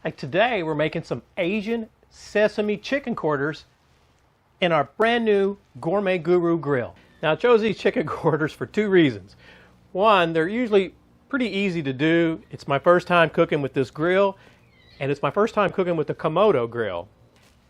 Like today, we're making some Asian sesame chicken quarters in our brand new Gourmet Guru grill. Now, I chose these chicken quarters for two reasons. One, they're usually pretty easy to do. It's my first time cooking with this grill, and it's my first time cooking with the Kamado grill.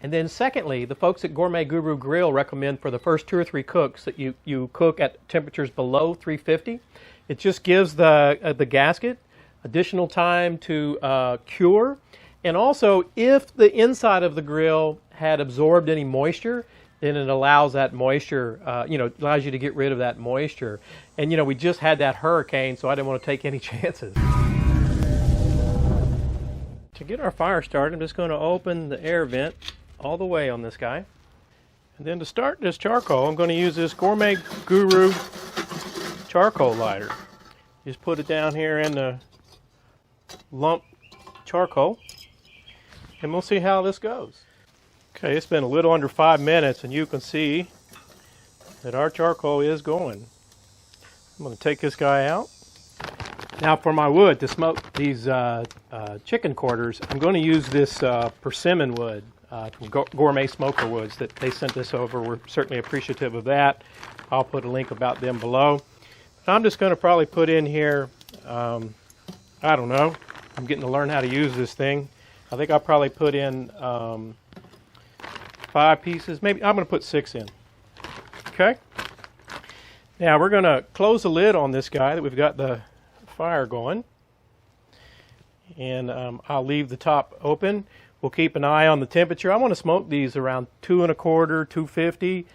And then secondly, the folks at Gourmet Guru Grill recommend for the first 2 or 3 cooks that you cook at temperatures below 350. It just gives the gasket additional time to cure. And also, if the inside of the grill had absorbed any moisture, then it allows that moisture, allows you to get rid of that moisture. And, we just had that hurricane, so I didn't want to take any chances. To get our fire started, I'm just going to open the air vent all the way on this guy. And then to start this charcoal, I'm going to use this Gourmet Guru charcoal lighter. Just put it down here in the lump charcoal, and we'll see how this goes. Okay, it's been a little under 5 minutes, and you can see that our charcoal is going. I'm going to take this guy out. Now for my wood to smoke these chicken quarters, I'm going to use this Persimmon wood from Gourmet Smoker Woods that they sent this over. We're certainly appreciative of that. I'll put a link about them below. I'm just going to probably put in here, I don't know, I'm getting to learn how to use this thing. I think I'll probably put in 5 pieces, maybe I'm going to put 6 in. Okay. Now we're going to close the lid on this guy that we've got the fire going, and I'll leave the top open. We'll keep an eye on the temperature. I want to smoke these around 225, 250,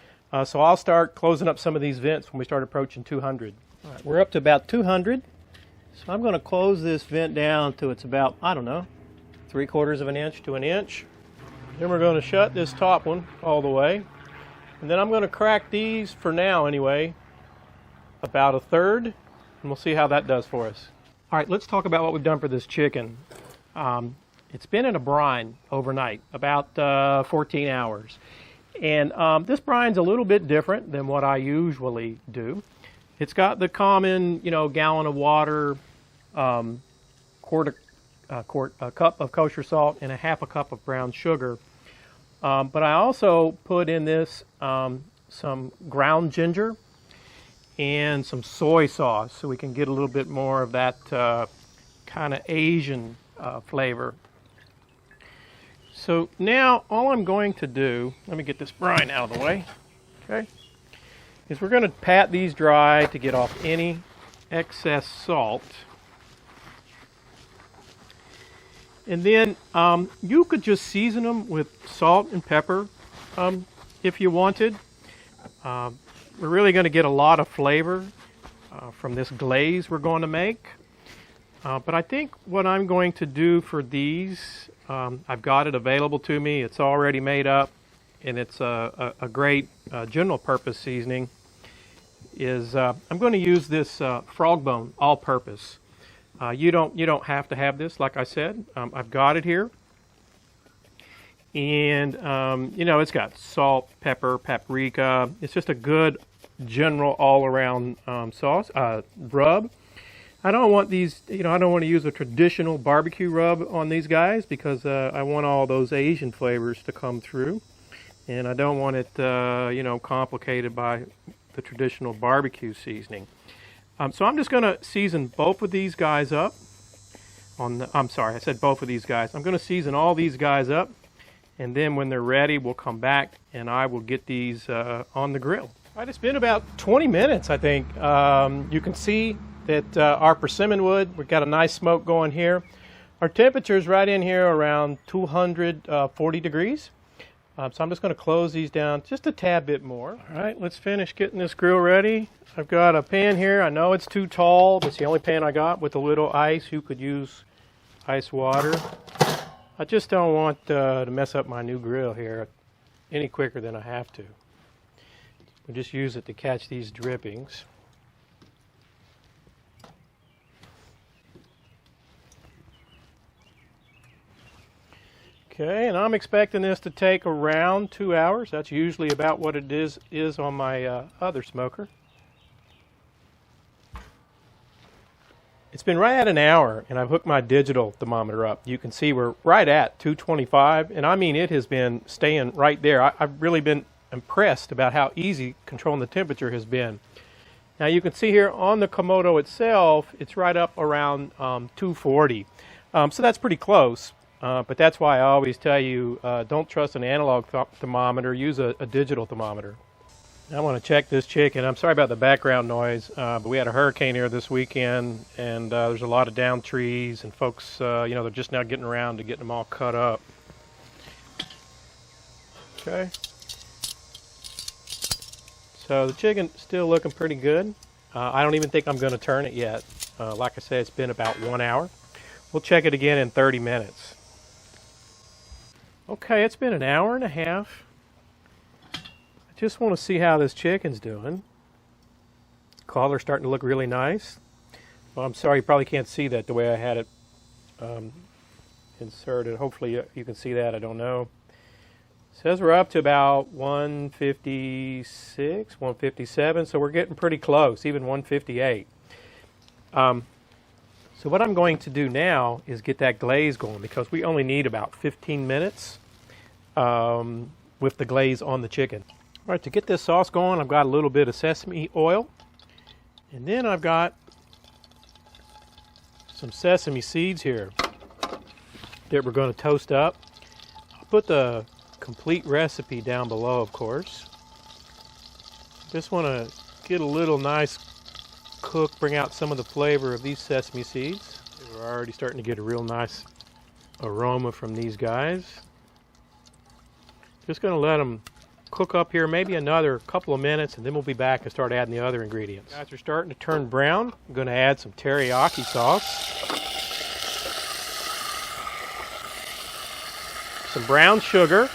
so I'll start closing up some of these vents when we start approaching 200. All right, we're up to about 200, so I'm going to close this vent down to it's about, I don't know, 3/4 of an inch to an inch. Then we're going to shut this top one all the way, and then I'm going to crack these, for now anyway, about 1/3, and we'll see how that does for us. All right, let's talk about what we've done for this chicken. It's been in a brine overnight, about 14 hours. And this brine's a little bit different than what I usually do. It's got the common, gallon of water, a cup of kosher salt, and a 1/2 cup of brown sugar. But I also put in this some ground ginger and some soy sauce, so we can get a little bit more of that kind of Asian flavor. So now all I'm going to do, let me get this brine out of the way, okay, is we're going to pat these dry to get off any excess salt. And then you could just season them with salt and pepper if you wanted. We're really going to get a lot of flavor from this glaze we're going to make. But I think what I'm going to do for these, I've got it available to me. It's already made up, and it's a great general purpose seasoning. I'm going to use this frog bone all-purpose. You don't have to have this, like I said. I've got it here, and it's got salt, pepper, paprika. It's just a good general all-around sauce rub. I don't want these, I don't want to use a traditional barbecue rub on these guys because I want all those Asian flavors to come through, and I don't want it, complicated by the traditional barbecue seasoning. So I'm just going to season both of these guys up. I'm sorry, I said both of these guys. I'm going to season all these guys up, and then when they're ready, we'll come back and I will get these on the grill. All right, it's been about 20 minutes, I think. You can see that our persimmon wood, we've got a nice smoke going here. Our temperature is right in here around 240 degrees. So I'm just going to close these down just a tad bit more. All right, let's finish getting this grill ready. I've got a pan here. I know it's too tall, but it's the only pan I got with a little ice. You could use ice water. I just don't want to mess up my new grill here any quicker than I have to. We'll just use it to catch these drippings. Okay, and I'm expecting this to take around 2 hours. That's usually about what it is on my other smoker. It's been right at an hour, and I've hooked my digital thermometer up. You can see we're right at 225, and I mean it has been staying right there. I've really been impressed about how easy controlling the temperature has been. Now you can see here on the Kamado itself, it's right up around 240. So that's pretty close, but that's why I always tell you don't trust an analog thermometer, use a digital thermometer. I want to check this chicken. I'm sorry about the background noise, but we had a hurricane here this weekend, and there's a lot of downed trees, and folks, they're just now getting around to getting them all cut up. Okay. So the chicken's still looking pretty good. I don't even think I'm going to turn it yet. Like I said, it's been about 1 hour. We'll check it again in 30 minutes. Okay, it's been an hour and a half. Just want to see how this chicken's doing. Collar's starting to look really nice. Well, I'm sorry, you probably can't see that the way I had it inserted. Hopefully you can see that, I don't know. Says we're up to about 156, 157, so we're getting pretty close, even 158. So what I'm going to do now is get that glaze going, because we only need about 15 minutes with the glaze on the chicken. All right, to get this sauce going, I've got a little bit of sesame oil, and then I've got some sesame seeds here that we're going to toast up. I'll put the complete recipe down below, of course. Just want to get a little nice cook, bring out some of the flavor of these sesame seeds. We're already starting to get a real nice aroma from these guys. Just going to let them cook up here maybe another couple of minutes, and then we'll be back and start adding the other ingredients. Guys are starting to turn brown. I'm going to add some teriyaki sauce, some brown sugar,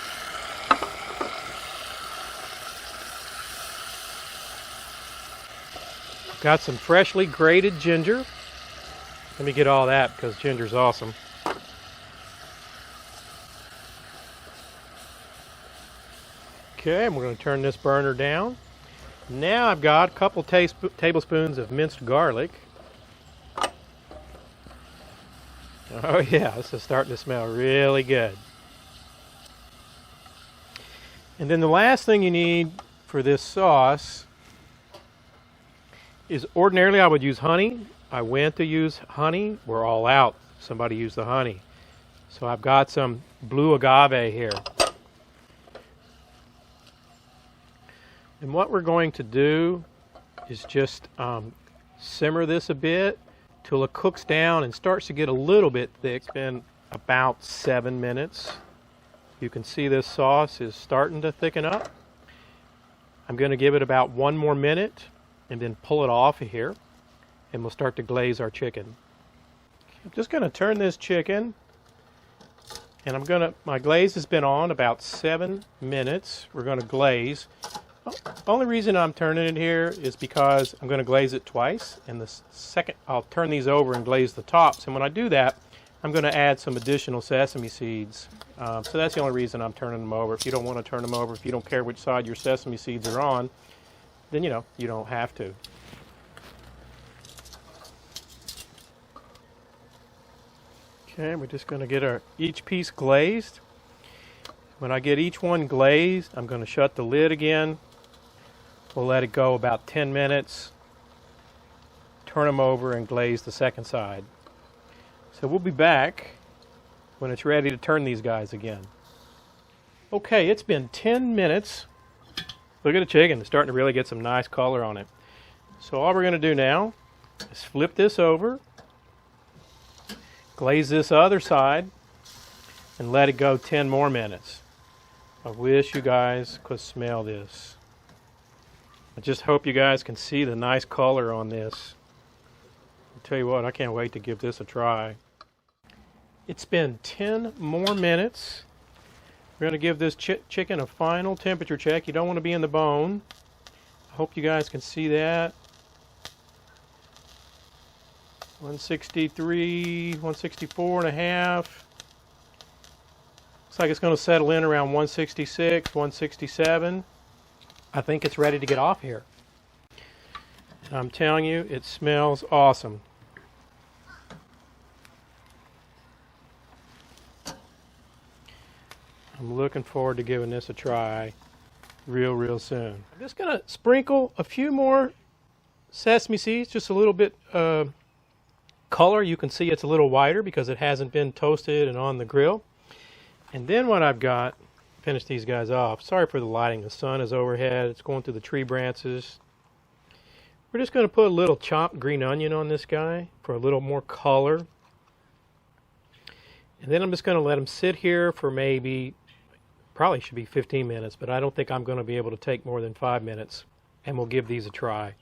got some freshly grated ginger. Let me get all that because ginger's awesome. Okay, and we're going to turn this burner down. Now I've got a couple tablespoons of minced garlic. Oh yeah, this is starting to smell really good. And then the last thing you need for this sauce is, ordinarily I would use honey. I went to use honey. We're all out. Somebody used the honey. So I've got some blue agave here. And what we're going to do is just simmer this a bit till it cooks down and starts to get a little bit thick. It's been about 7 minutes. You can see this sauce is starting to thicken up. I'm going to give it about 1 more minute and then pull it off of here, and we'll start to glaze our chicken. I'm just going to turn this chicken, and my glaze has been on about 7 minutes. We're going to glaze. Only reason I'm turning it here is because I'm going to glaze it twice, and the second I'll turn these over and glaze the tops, and when I do that I'm going to add some additional sesame seeds. So that's the only reason I'm turning them over. If you don't want to turn them over, if you don't care which side your sesame seeds are on, then you don't have to. Okay, we're just going to get each piece glazed. When I get each one glazed, I'm going to shut the lid again. We'll let it go about 10 minutes, turn them over, and glaze the second side. So we'll be back when it's ready to turn these guys again. Okay, it's been 10 minutes. Look at the chicken. It's starting to really get some nice color on it. So all we're going to do now is flip this over, glaze this other side, and let it go 10 more minutes. I wish you guys could smell this. I just hope you guys can see the nice color on this. I'll tell you what, I can't wait to give this a try. It's been 10 more minutes. We're going to give this chicken a final temperature check. You don't want to be in the bone. I hope you guys can see that. 163, 164 and a half. Looks like it's going to settle in around 166, 167. I think it's ready to get off here. I'm telling you, it smells awesome. I'm looking forward to giving this a try real soon. I'm just going to sprinkle a few more sesame seeds, just a little bit color. You can see it's a little whiter because it hasn't been toasted and on the grill. And then what I've got, finish these guys off. Sorry for the lighting. The sun is overhead. It's going through the tree branches. We're just going to put a little chopped green onion on this guy for a little more color. And then I'm just going to let them sit here for probably should be 15 minutes, but I don't think I'm going to be able to take more than 5 minutes. And we'll give these a try.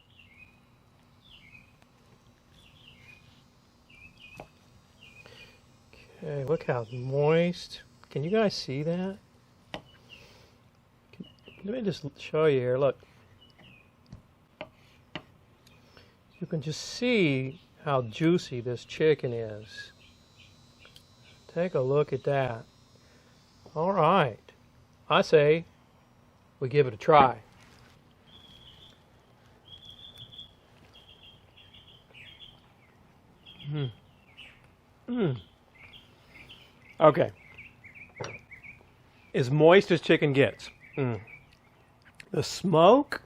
Okay, look how moist. Can you guys see that? Let me just show you here. Look. You can just see how juicy this chicken is. Take a look at that. All right. I say we give it a try. Okay. As moist as chicken gets. The smoke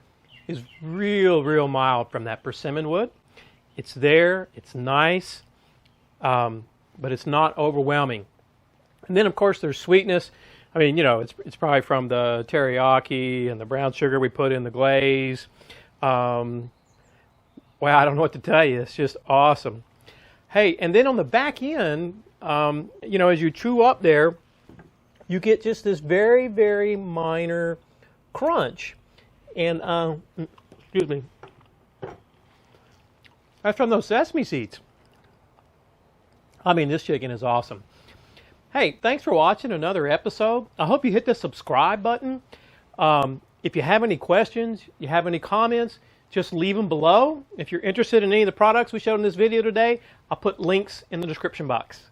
is real mild from that persimmon wood. It's there, it's nice, but it's not overwhelming. And then of course there's sweetness. I mean, you know, it's probably from the teriyaki and the brown sugar we put in the glaze. Well, I don't know what to tell you. It's just awesome. Hey, and then on the back end, you know, as you chew up there, you get just this very minor crunch. And, excuse me, that's from those sesame seeds. I mean, this chicken is awesome. Hey, thanks for watching another episode. I hope you hit the subscribe button. If you have any questions, you have any comments, just leave them below. If you're interested in any of the products we showed in this video today, I'll put links in the description box.